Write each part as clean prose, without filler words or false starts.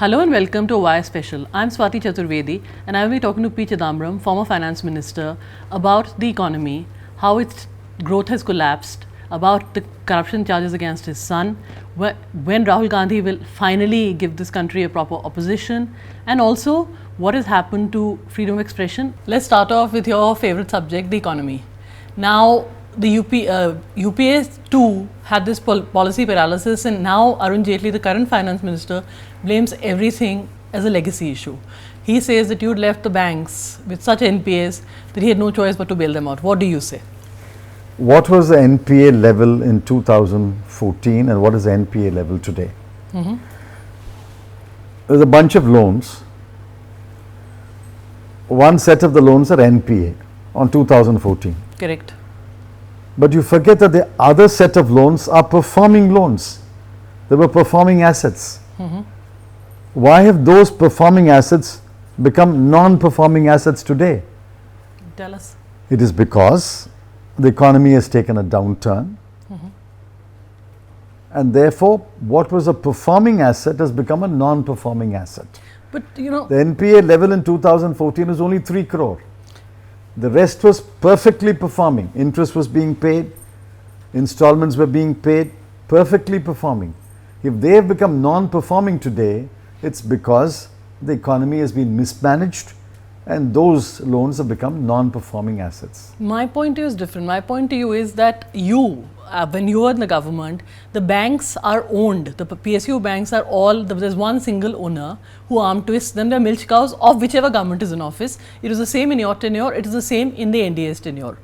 Hello and welcome to Wire Special. I'm Swati Chaturvedi and I will be talking to P. Chidambaram, former finance minister, about the economy, how its growth has collapsed, about the corruption charges against his son, when Rahul Gandhi will finally give this country a proper opposition, and also what has happened to freedom of expression. Let's start off with your favorite subject, the economy. Now, the UPA too had this policy paralysis, and now Arun Jaitley, the current finance minister, blames everything as a legacy issue. He says that you left the banks with such NPAs that he had no choice but to bail them out. What do you say? What was the NPA level in 2014 and what is the NPA level today? There's a bunch of loans. One set of the loans are NPA on 2014. Correct. But you forget that the other set of loans are performing loans. They were performing assets. Why have those performing assets become non-performing assets today? Tell us. It is because the economy has taken a downturn, and therefore what was a performing asset has become a non-performing asset. But you know, The NPA level in 2014 was only 3 crore. The rest was perfectly performing. Interest was being paid, installments were being paid, perfectly performing. If they have become non-performing today, it's because the economy has been mismanaged and those loans have become non-performing assets. my point to you is different. My point to you is that when you were in the government, the banks are owned. The PSU banks are all, there's one single owner who arm twists them. They're milch cows of whichever government is in office. It is the same in your tenure, it is the same in the NDA's tenure.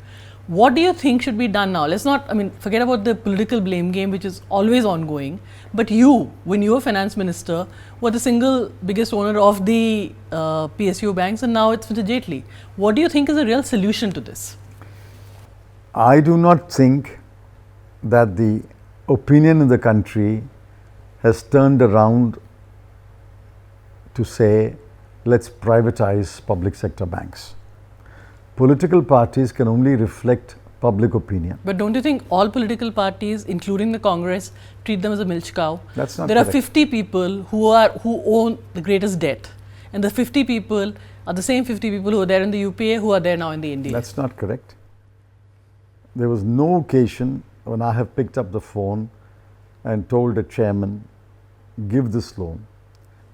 What do you think should be done now? Let's not, forget about the political blame game, which is always ongoing. But you, when you were finance minister, were the single biggest owner of the PSU banks, and now it's Mr. Jaitley. What do you think is a real solution to this? I do not think that the opinion in the country has turned around to say, let's privatize public sector banks. Political parties can only reflect public opinion. But don't you think all political parties, including the Congress, treat them as a milch cow? That's not There correct. are 50 people who own the greatest debt, and the 50 people are the same 50 people who are there in the UPA who are there now in the NDA. That's not correct. There was no occasion when I have picked up the phone and told the chairman, give this loan.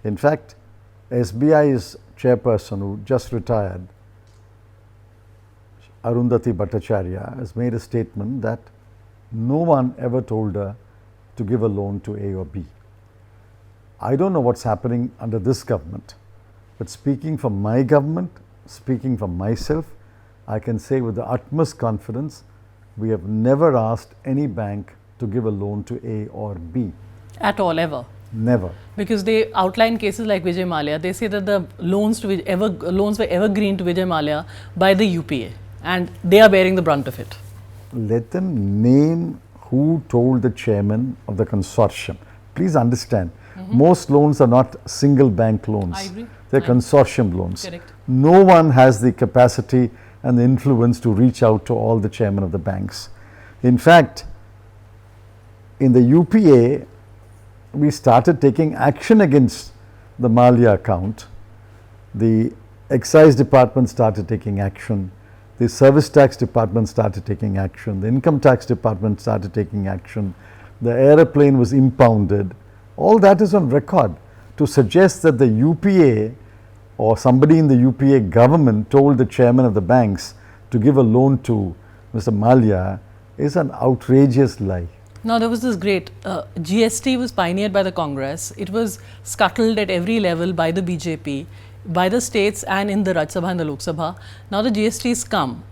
In fact, SBI's chairperson who just retired, Arundhati Bhattacharya, has made a statement that no one ever told her to give a loan to A or B. I don't know what's happening under this government, but speaking for my government, speaking for myself, I can say with the utmost confidence, we have never asked any bank to give a loan to A or B. At all, ever. Never. Because they outline cases like Vijay Mallya. They say that the loans were evergreen to Vijay Mallya by the UPA, and they are bearing the brunt of it. Let them name who told the chairman of the consortium. Please understand, most loans are not single bank loans. I agree. They're consortium loans. Correct. No one has the capacity and the influence to reach out to all the chairmen of the banks. In fact, in the UPA, we started taking action against the Mallya account. The excise department started taking action. The service tax department started taking action. The income tax department started taking action. The aeroplane was impounded. All that is on record. To suggest that the UPA or somebody in the UPA government told the chairman of the banks to give a loan to Mr. Mallya is an outrageous lie. Now, there was this great GST was pioneered by the Congress. It was scuttled at every level by the BJP, by the states and in the Rajya Sabha and the Lok Sabha. Now the GST has come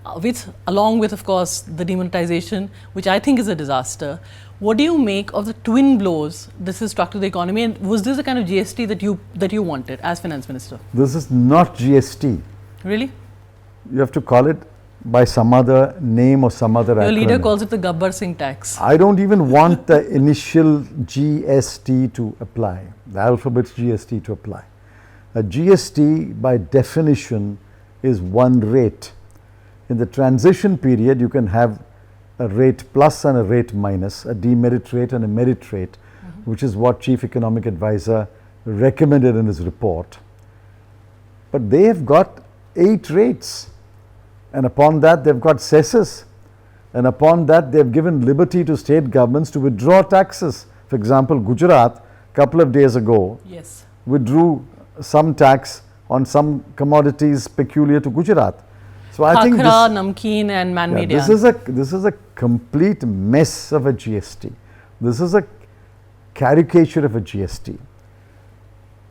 along with, of course, the demonetization, which I think is a disaster. What do you make of the twin blows this has struck to the economy, and was this the kind of GST that you wanted as finance minister? This is not GST. Really? You have to call it by some other name or some other acronym. Your leader calls it the Gabbar Singh tax. I don't even want the initial GST to apply, the alphabet GST to apply. A GST by definition is one rate. In the transition period, you can have a rate plus and a rate minus, a demerit rate and a merit rate, which is what Chief Economic Advisor recommended in his report. But they have got 8 rates, and upon that they've got cesses, and upon that they've given liberty to state governments to withdraw taxes. For example, Gujarat, a couple of days ago, Yes. withdrew some tax on some commodities peculiar to Gujarat. So I think Khakra, namkeen and man-made this is a complete mess of a GST. This is a caricature of a GST.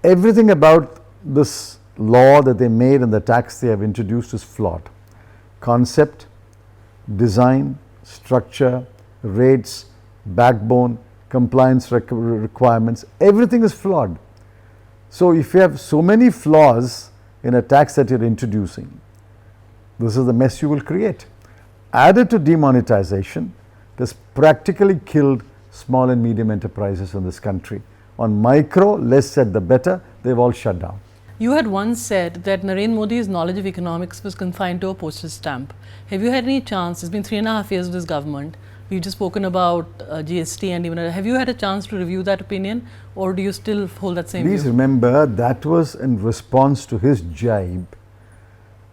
Everything about this law that they made and the tax they have introduced is flawed. Concept, design, structure, rates, backbone, compliance requirements, everything is flawed. So if you have so many flaws in a tax that you're introducing, this is the mess you will create. Added to demonetization, it has practically killed small and medium enterprises in this country. On micro, less said the better, they've all shut down. You had once said that Narendra Modi's knowledge of economics was confined to a postage stamp. Have you had any chance, it's been 3.5 years of this government, we've just spoken about GST and even, have you had a chance to review that opinion, or do you still hold that same Please view? remember, that was in response to his jibe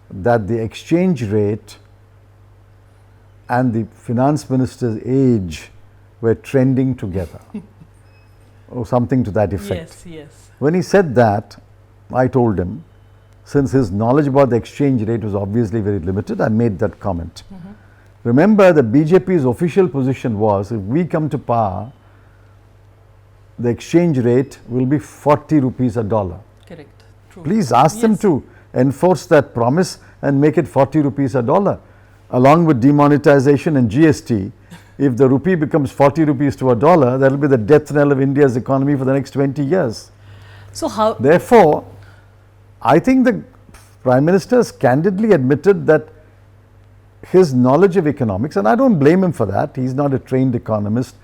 that the exchange rate and the finance minister's age were trending together, or something to that effect. Yes, yes. When he said that, I told him, since his knowledge about the exchange rate was obviously very limited, I made that comment. Remember, the BJP's official position was, if we come to power, the exchange rate will be 40 rupees a dollar. Correct. True. Please ask them Yes. to enforce that promise and make it 40 rupees a dollar. Along with demonetization and GST, if the rupee becomes 40 rupees to a dollar, that will be the death knell of India's economy for the next 20 years. So how, Therefore, I think the Prime Minister has candidly admitted that his knowledge of economics, and I don't blame him for that, he is not a trained economist,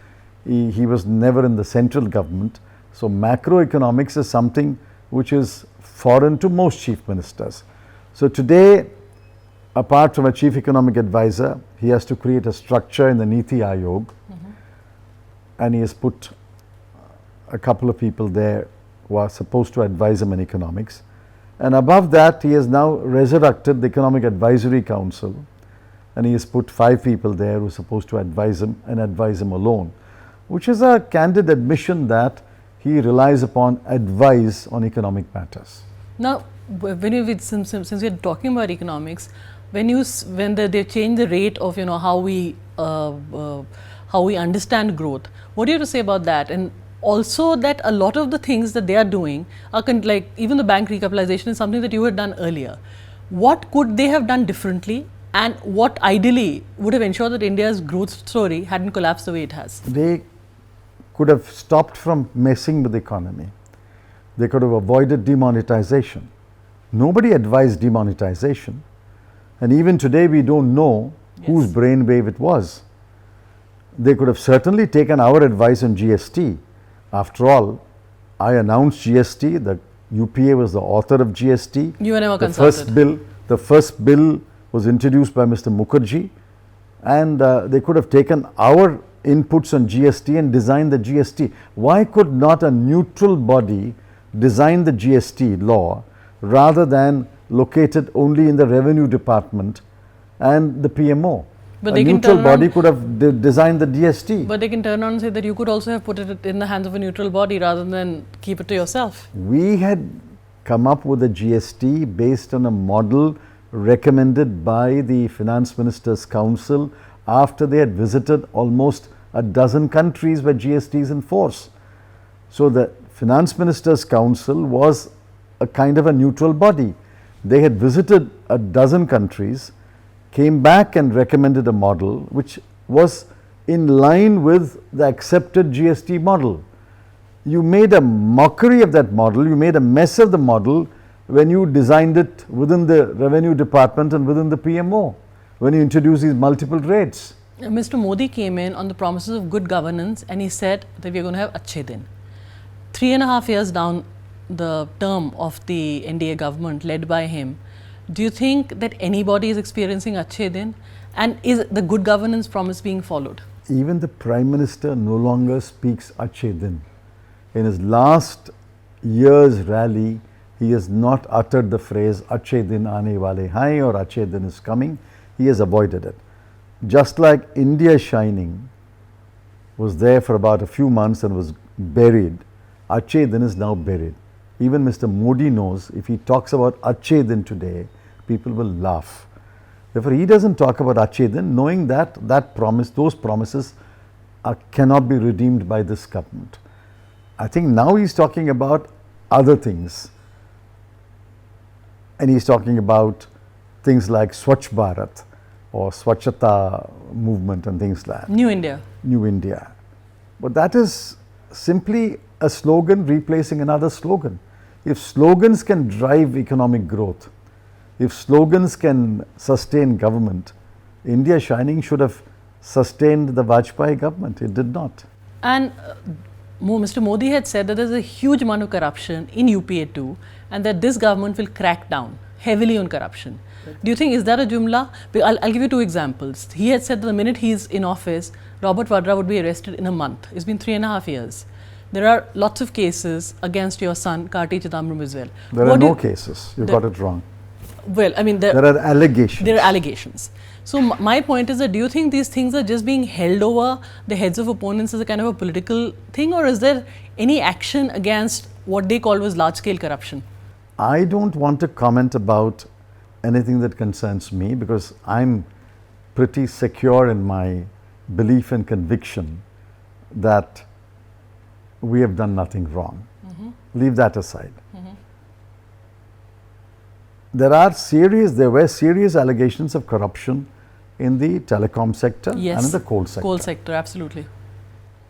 he was never in the central government. So macroeconomics is something which is foreign to most chief ministers. So today, apart from a chief economic advisor, he has to create a structure in the Niti Aayog, and he has put a couple of people there who are supposed to advise him on economics. And above that, he has now resurrected the Economic Advisory Council, and he has put 5 people there who are supposed to advise him and advise him alone, which is a candid admission that he relies upon advice on economic matters. now when you, since we are talking about economics, when they change the rate of how we understand growth, what do you have to say about that? And also that a lot of the things that they are doing are like even the bank recapitalization is something that you had done earlier. What could they have done differently, and what ideally would have ensured that India's growth story hadn't collapsed the way it has? They could have stopped from messing with the economy. They could have avoided demonetization. Nobody advised demonetization, and even today we don't know whose brainwave it was. They could have certainly taken our advice on GST. After all, I announced GST, the UPA was the author of GST. You were never the consulted. The first bill was introduced by Mr. Mukherjee, and they could have taken our inputs on GST and designed the GST. Why could not a neutral body design the GST law rather than located only in the revenue department and the PMO? But a they can neutral turn body around- could have designed the GST. But they can turn around and say that you could also have put it in the hands of a neutral body rather than keep it to yourself. We had come up with a GST based on a model recommended by the Finance Ministers' Council after they had visited almost a dozen countries where GST is in force. So the Finance Ministers' Council was a kind of a neutral body. They had visited a dozen countries, came back and recommended a model which was in line with the accepted GST model. You made a mockery of that model, you made a mess of the model when you designed it within the revenue department and within the PMO, when you introduced these multiple rates. Mr. Modi came in on the promises of good governance, and he said that we are going to have Achche Din. 3.5 years down the term of the NDA government led by him, do you think that anybody is experiencing Achche Din, and is the good governance promise being followed? Even the Prime Minister no longer speaks Achche Din. In his last year's rally, he has not uttered the phrase Achche din aane wale hain or Achche din is coming. He has avoided it. Just like India Shining was there for about a few months and was buried, Achche din is now buried. Even Mr. Modi knows if he talks about Achche din today, people will laugh. Therefore, he doesn't talk about Achche din, knowing that those promises cannot be redeemed by this government. I think now he's talking about other things. And he's talking about things like Swachh Bharat or Swachhata movement and things like that. New India. New India. But that is simply a slogan replacing another slogan. If slogans can drive economic growth, if slogans can sustain government, India Shining should have sustained the Vajpayee government. It did not. And Mr. Modi had said that there is a huge amount of corruption in UPA too, and that this government will crack down heavily on corruption. Do you think, is that a jumla? I'll give you two examples. He had said that the minute he's in office, Robert Vadra would be arrested in a month. It's been 3.5 years. There are lots of cases against your son, Karti Chidambaram as well. There are no cases. You got it wrong. Well, I mean, there are allegations. There are allegations. So my point is that, do you think these things are just being held over the heads of opponents as a kind of a political thing, or is there any action against what they call was large-scale corruption? I don't want to comment about anything that concerns me, because I'm pretty secure in my belief and conviction that we have done nothing wrong. Leave that aside. There were serious allegations of corruption in the telecom sector and in the coal sector. Coal sector, absolutely.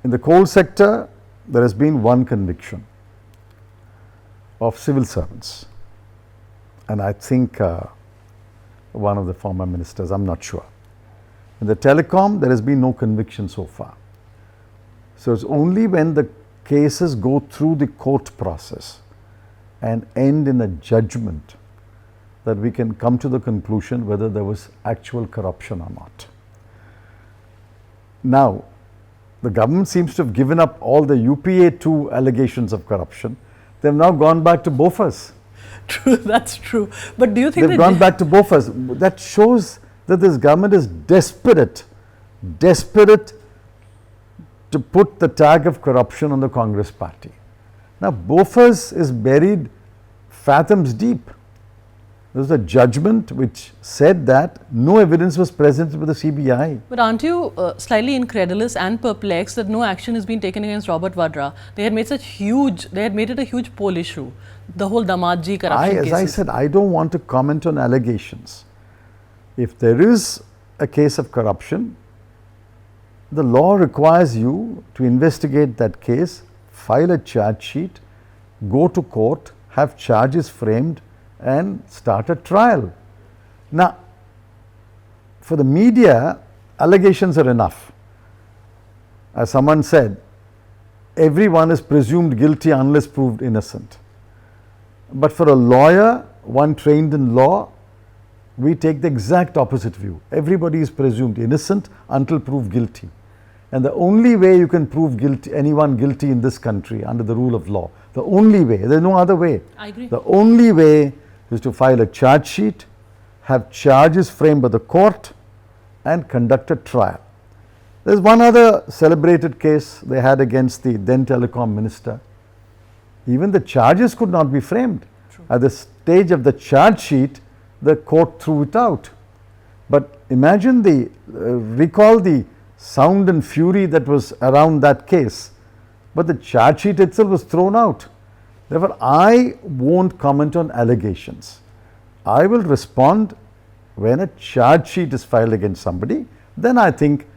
In the coal sector, there has been one conviction of civil servants, and I think one of the former ministers, I'm not sure. In the telecom, there has been no conviction so far. So it's only when the cases go through the court process and end in a judgment that we can come to the conclusion whether there was actual corruption or not. Now, the government seems to have given up all the UPA 2 allegations of corruption. They have now gone back to Bofas. True, that's true. But do you think they've gone back to Bofas? That shows that this government is desperate to put the tag of corruption on the Congress party. Now, Bofas is buried fathoms deep. There was a judgment which said that no evidence was present with the CBI. But aren't you slightly incredulous and perplexed that no action has been taken against Robert Vadra? They had made it a huge poll issue, the whole Damadji corruption cases. As I said, I don't want to comment on allegations. If there is a case of corruption, the law requires you to investigate that case, file a charge sheet, go to court, have charges framed, and start a trial. Now, for the media, allegations are enough. As someone said, everyone is presumed guilty unless proved innocent. But for a lawyer, one trained in law, we take the exact opposite view. Everybody is presumed innocent until proved guilty. And the only way you can prove anyone guilty in this country under the rule of law, the only way, there is no other way. I agree. The only way is to file a charge sheet, have charges framed by the court, and conduct a trial. There is one other celebrated case they had against the then telecom minister. Even the charges could not be framed. True. At the stage of the charge sheet, the court threw it out. But imagine recall the sound and fury that was around that case. But the charge sheet itself was thrown out. Therefore, I won't comment on allegations. I will respond when a charge sheet is filed against somebody. Then I think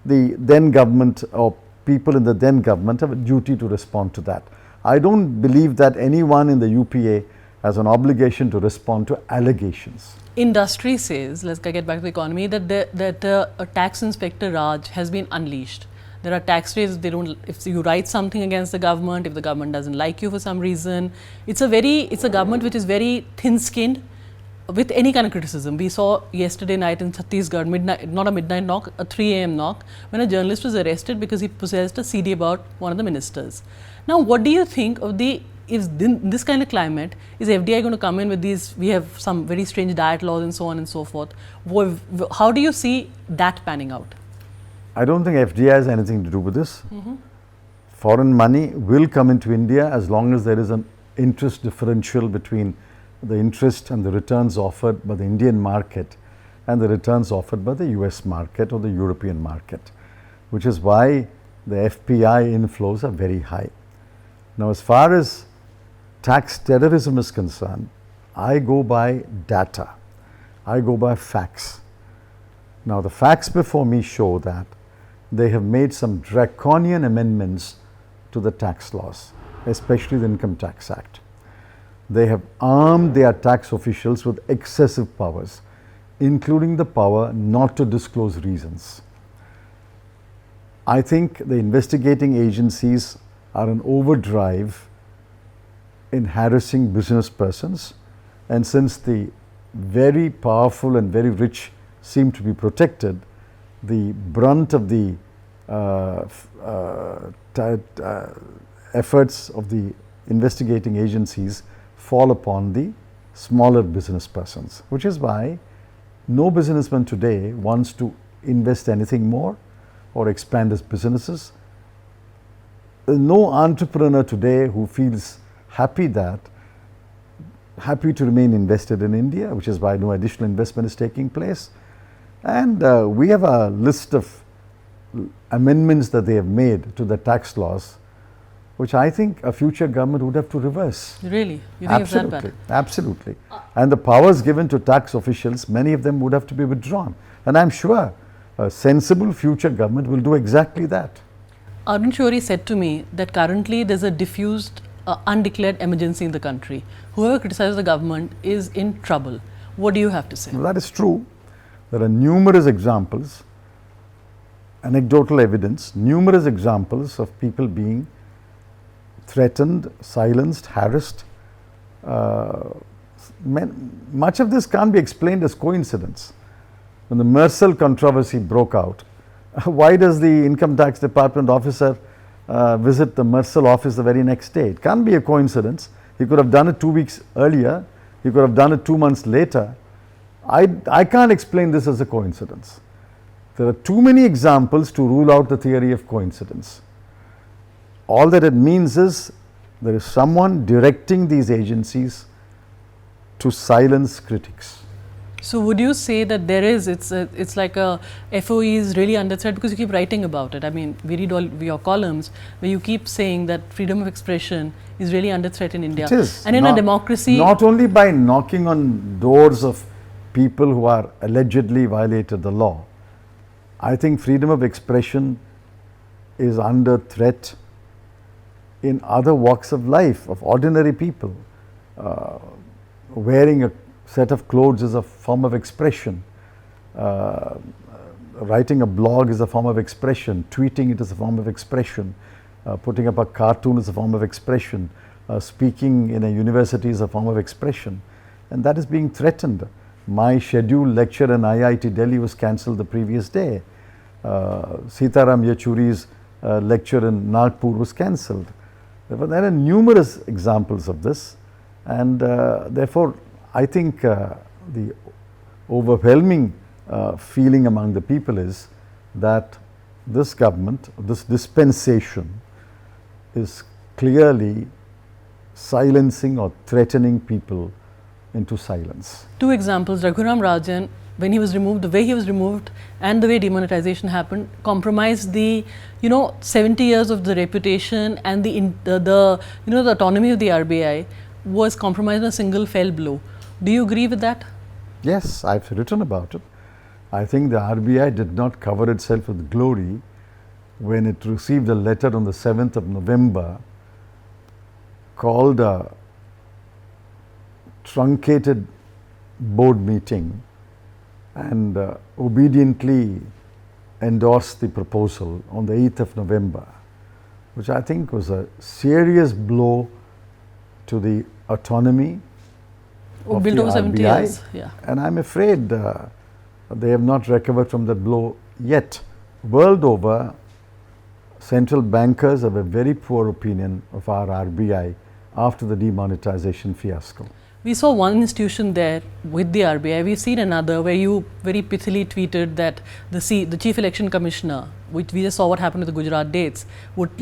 the then government or people in the then government have a duty to respond to that. I don't believe that anyone in the UPA has an obligation to respond to allegations. Industry says, let's get back to the economy, that a tax inspector Raj has been unleashed. There are tax rates, if you write something against the government, if the government doesn't like you for some reason, it's a government which is very thin-skinned with any kind of criticism. We saw yesterday night in Chhattisgarh, not a midnight knock, a 3 a.m. knock, when a journalist was arrested because he possessed a CD about one of the ministers. Now, what do you think of the is in this kind of climate, is FDI going to come in with these, we have some very strange diet laws and so on and so forth. How do you see that panning out? I don't think FDI has anything to do with this. Foreign money will come into India as long as there is an interest differential between the interest and the returns offered by the Indian market and the returns offered by the US market or the European market, which is why the FPI inflows are very high. Now, as far as tax terrorism is concerned, I go by data, I go by facts. Now, the facts before me show that they have made some draconian amendments to the tax laws, especially the Income Tax Act. They have armed their tax officials with excessive powers, including the power not to disclose reasons. I think the investigating agencies are in overdrive in harassing business persons, and since the very powerful and very rich seem to be protected, the brunt of the efforts of the investigating agencies fall upon the smaller business persons, which is why no businessman today wants to invest anything more or expand his businesses. No entrepreneur today who feels happy to remain invested in India, which is why no additional investment is taking place. And we have a list of amendments that they have made to the tax laws, which I think a future government would have to reverse. Really? You think it's that bad? Absolutely. And the powers given to tax officials, many of them would have to be withdrawn. And I'm sure a sensible future government will do exactly that. Arun Shourie said to me that currently there's a diffused, undeclared emergency in the country. Whoever criticizes the government is in trouble. What do you have to say? Well, that is true. There are numerous examples, anecdotal evidence, numerous examples of people being threatened, silenced, harassed. Much of this can't be explained as coincidence. When the Mersal controversy broke out, why does the Income Tax Department officer visit the Mersal office the very next day? It can't be a coincidence. He could have done it 2 weeks earlier. He could have done it 2 months later. I can't explain this as a coincidence. There are too many examples to rule out the theory of coincidence. All that it means is there is someone directing these agencies to silence critics. So would you say that there is, it's like a FOE is really under threat because you keep writing about it. I mean, we read all your columns where you keep saying that freedom of expression is really under threat in India. It is. And in a democracy. Not only by knocking on doors of people who are allegedly violated the law. I think freedom of expression is under threat in other walks of life, of ordinary people. Wearing a set of clothes is a form of expression. Writing a blog is a form of expression. Tweeting it is a form of expression. Putting up a cartoon is a form of expression. Speaking in a university is a form of expression. And that is being threatened. My scheduled lecture in IIT Delhi was cancelled the previous day. Sitaram Yechuri's lecture in Nagpur was cancelled. There are numerous examples of this, and therefore I think the overwhelming feeling among the people is that this government, this dispensation is clearly silencing or threatening people into silence. Two examples, Raghuram Rajan, when he was removed, the way he was removed and the way demonetization happened compromised the 70 years of the reputation and the autonomy of the RBI was compromised in a single fell blow. Do you agree with that? Yes, I've written about it. I think the RBI did not cover itself with glory when it received a letter on the 7th of November called a truncated board meeting and obediently endorsed the proposal on the 8th of November, which I think was a serious blow to the autonomy of the built over 70 RBI. years. Yeah. And I'm afraid they have not recovered from that blow yet. World over, central bankers have a very poor opinion of our RBI after the demonetization fiasco. We saw one institution there with the RBI. We've seen another where you very pithily tweeted that the Chief Election Commissioner, which we just saw what happened with the Gujarat dates, would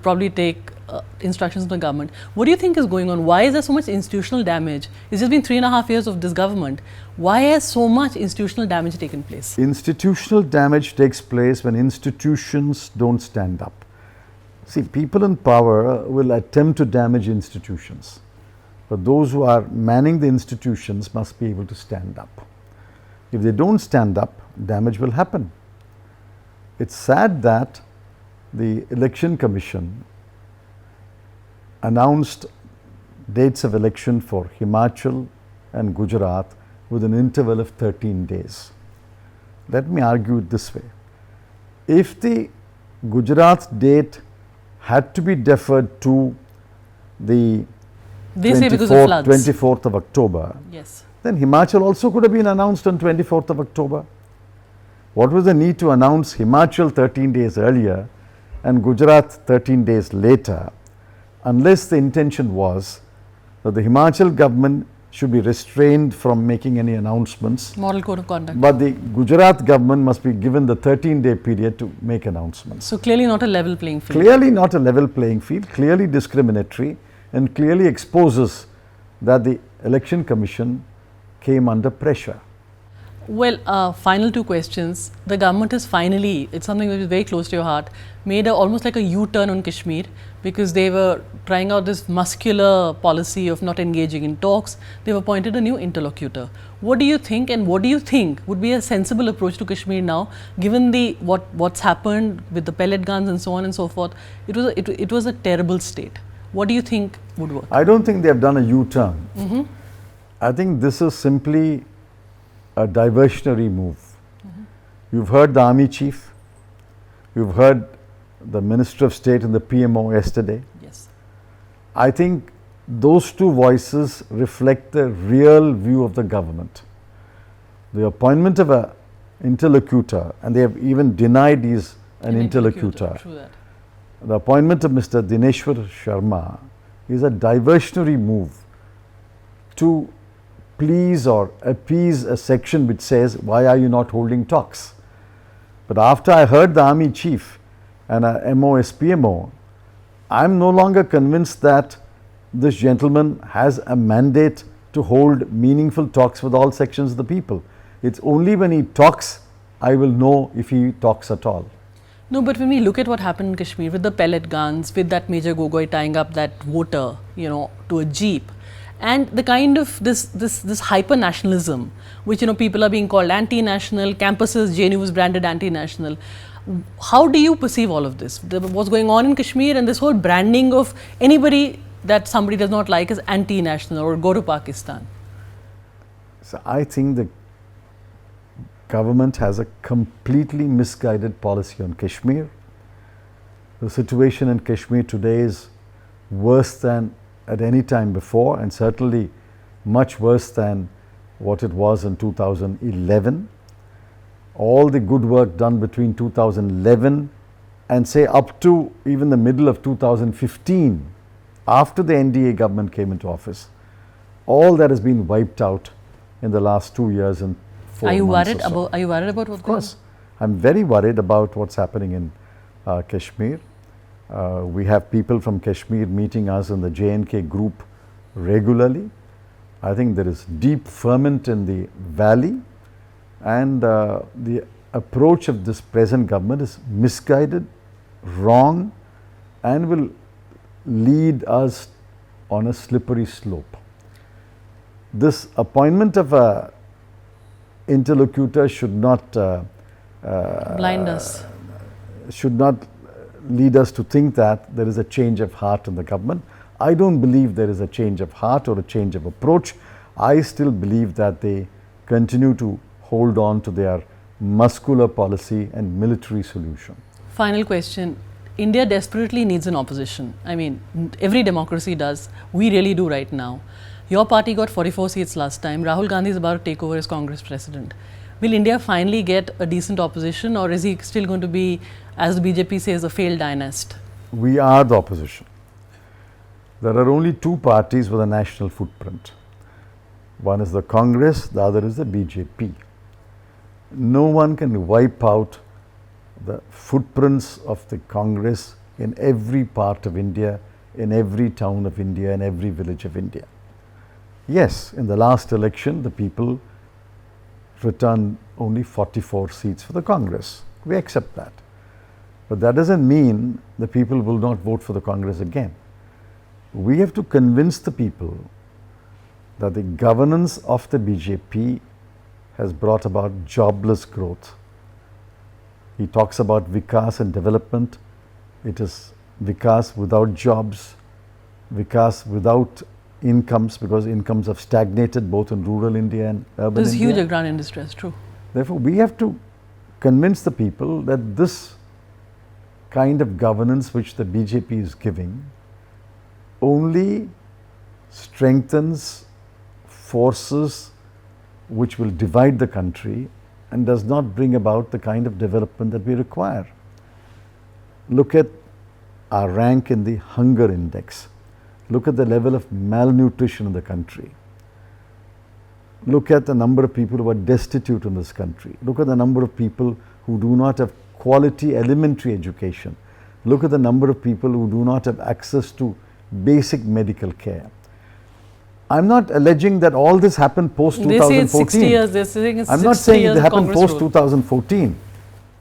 probably take instructions from the government. What do you think is going on? Why is there so much institutional damage? It's just been 3.5 years of this government. Why has so much institutional damage taken place? Institutional damage takes place when institutions don't stand up. See, people in power will attempt to damage institutions. But those who are manning the institutions must be able to stand up. If they don't stand up, damage will happen. It's sad that the Election Commission announced dates of election for Himachal and Gujarat with an interval of 13 days. Let me argue it this way. If the Gujarat date had to be deferred to the They say because of floods. 24th of October, Yes. then Himachal also could have been announced on 24th of October. What was the need to announce Himachal 13 days earlier and Gujarat 13 days later, unless the intention was that the Himachal government should be restrained from making any announcements, Model code of conduct. but the Gujarat government must be given the 13-day period to make announcements. So clearly not a level playing field. Clearly not a level playing field, clearly discriminatory, and clearly exposes that the Election Commission came under pressure. Well, final two questions. The government has finally, it's something that is very close to your heart, made almost like a U-turn on Kashmir, because they were trying out this muscular policy of not engaging in talks. They've appointed a new interlocutor. What do you think, and what do you think would be a sensible approach to Kashmir now, given the what's happened with the pellet guns and so on and so forth? It was a terrible state. What do you think would work? I don't think they have done a U-turn. I think this is simply a diversionary move. You've heard the army chief, you've heard the Minister of State and the PMO yesterday. Yes. I think those two voices reflect the real view of the government. The appointment of an interlocutor, and they have even denied he's an interlocutor. True that. The appointment of Mr. Dineshwar Sharma is a diversionary move to please or appease a section which says, why are you not holding talks? But after I heard the army chief and a MOS PMO, I'm no longer convinced that this gentleman has a mandate to hold meaningful talks with all sections of the people. It's only when he talks I will know if he talks at all. No, but when we look at what happened in Kashmir with the pellet guns, with that Major Gogoi tying up that voter, to a jeep, and the kind of this hyper nationalism, which people are being called anti-national, campuses, JNU was branded anti-national. How do you perceive all of this? What's going on in Kashmir and this whole branding of anybody that somebody does not like as anti-national or go to Pakistan? So I think the government has a completely misguided policy on Kashmir. The situation in Kashmir today is worse than at any time before, and certainly much worse than what it was in 2011. All the good work done between 2011 and say up to even the middle of 2015, after the NDA government came into office, all that has been wiped out in the last 2 years and 4 Are you months worried or so. about? Are you worried about what's Of course, I'm very worried about what's happening in Kashmir. We have people from Kashmir meeting us in the J&K group regularly. I think there is deep ferment in the valley, and the approach of this present government is misguided, wrong, and will lead us on a slippery slope. This appointment of a interlocutor should not blind us? Should not lead us to think that there is a change of heart in the government. I don't believe there is a change of heart or a change of approach. I still believe that they continue to hold on to their muscular policy and military solution. Final question. India desperately needs an opposition. I mean, every democracy does. We really do right now. Your party got 44 seats last time. Rahul Gandhi is about to take over as Congress president. Will India finally get a decent opposition, or is he still going to be, as the BJP says, a failed dynast? We are the opposition. There are only two parties with a national footprint. One is the Congress, the other is the BJP. No one can wipe out the footprints of the Congress in every part of India, in every town of India, in every village of India. Yes, in the last election, the people returned only 44 seats for the Congress. We accept that. But that doesn't mean the people will not vote for the Congress again. We have to convince the people that the governance of the BJP has brought about jobless growth. He talks about Vikas and development. It is Vikas without jobs, Vikas without incomes, because incomes have stagnated both in rural India and urban There's India. huge agrarian distress, true. Therefore, we have to convince the people that this kind of governance which the BJP is giving only strengthens forces which will divide the country and does not bring about the kind of development that we require. Look at our rank in the hunger index. Look at the level of malnutrition in the country. Look at the number of people who are destitute in this country. Look at the number of people who do not have quality elementary education. Look at the number of people who do not have access to basic medical care. I'm not alleging that all this happened post 2014. They say it's 60 years. They're saying it's 60 years. I'm not saying it happened Congress post 2014.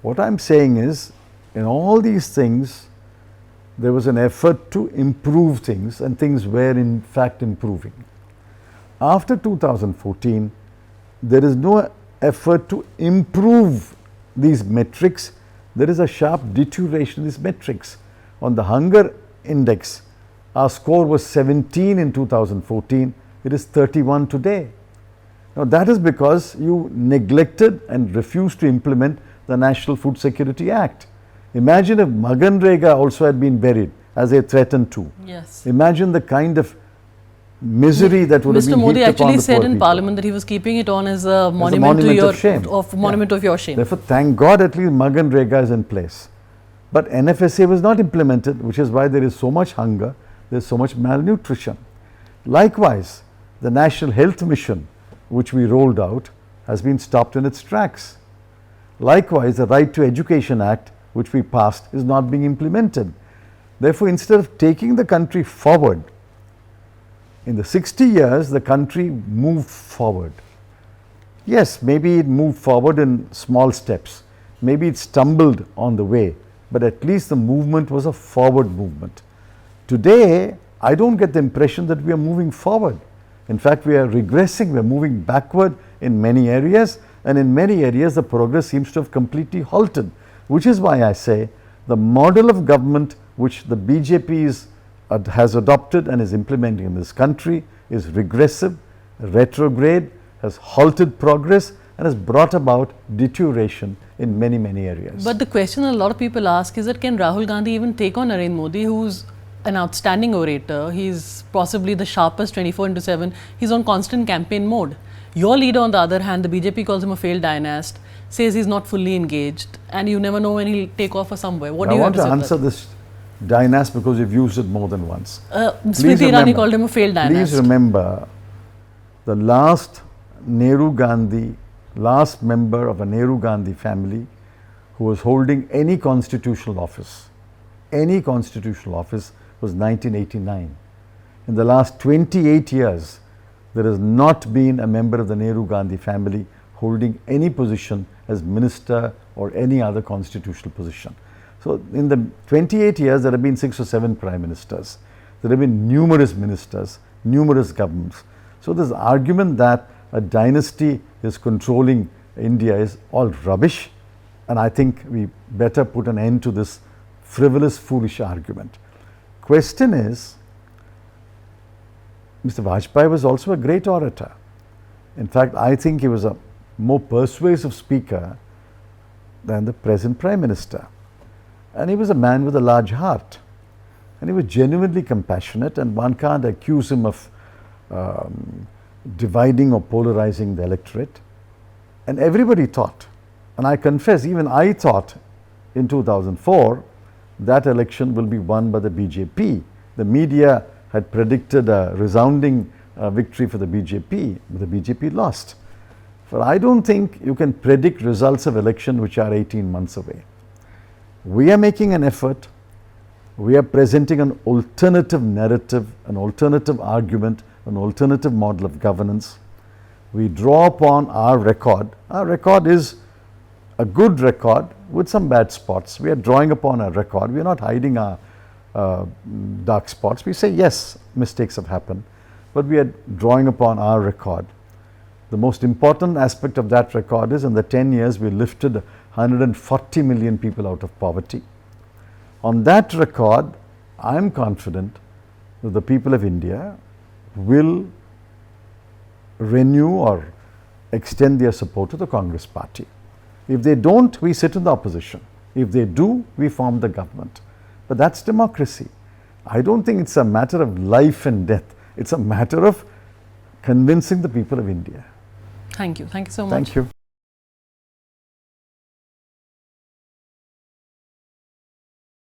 What I'm saying is, in all these things, there was an effort to improve things, and things were in fact improving. After 2014, there is no effort to improve these metrics. There is a sharp deterioration in these metrics. On the hunger index, our score was 17 in 2014, it is 31 today. Now that is because you neglected and refused to implement the National Food Security Act. Imagine if Maganrega also had been buried, as they threatened to. Yes. Imagine the kind of misery that would have been Mr. Modi heaped upon actually the said poor in people. Parliament that he was keeping it on as a monument, monument to your of shame. monument of your shame. Therefore, thank God at least Maganrega is in place. But NFSA was not implemented, which is why there is so much hunger, there is so much malnutrition. Likewise, the National Health Mission, which we rolled out, has been stopped in its tracks. Likewise, the Right to Education Act, which we passed, is not being implemented. Therefore, instead of taking the country forward, in the 60 years, the country moved forward. Yes, maybe it moved forward in small steps. Maybe it stumbled on the way, but at least the movement was a forward movement. Today, I don't get the impression that we are moving forward. In fact, we are regressing, we are moving backward in many areas, and in many areas the progress seems to have completely halted, which is why I say the model of government which the BJP has adopted and is implementing in this country is regressive, retrograde, has halted progress and has brought about deterioration in many, many areas. But the question a lot of people ask is that can Rahul Gandhi even take on Narendra Modi, who's an outstanding orator? He's possibly the sharpest 24/7. He's on constant campaign mode. Your leader, on the other hand, the BJP calls him a failed dynast, says he's not fully engaged, and you never know when he'll take off for somewhere. What do you want to say answer this dynast because you've used it more than once. Smriti Irani called him a failed dynast. Please remember, the last member of a Nehru Gandhi family who was holding any constitutional office was 1989. In the last 28 years, there has not been a member of the Nehru Gandhi family holding any position as minister or any other constitutional position. So in the 28 years, there have been 6 or 7 prime ministers. There have been numerous ministers, numerous governments. So this argument that a dynasty is controlling India is all rubbish, and I think we better put an end to this frivolous, foolish argument. Question is, Mr. Vajpayee was also a great orator. In fact, I think he was a more persuasive speaker than the present Prime Minister. And he was a man with a large heart. And he was genuinely compassionate, and one can't accuse him of dividing or polarizing the electorate. And everybody thought, and I confess, even I thought in 2004, that election will be won by the BJP. The media had predicted a resounding victory for the BJP, but the BJP lost. But I don't think you can predict results of election which are 18 months away. We are making an effort. We are presenting an alternative narrative, an alternative argument, an alternative model of governance. We draw upon our record. Our record is a good record with some bad spots. We are drawing upon our record. We are not hiding our dark spots. We say, yes, mistakes have happened, but we are drawing upon our record. The most important aspect of that record is in the 10 years we lifted 140 million people out of poverty. On that record, I am confident that the people of India will renew or extend their support to the Congress party. If they don't, we sit in the opposition. If they do, we form the government. But that's democracy. I don't think it's a matter of life and death. It's a matter of convincing the people of India. Thank you. Thank you so much. Thank you.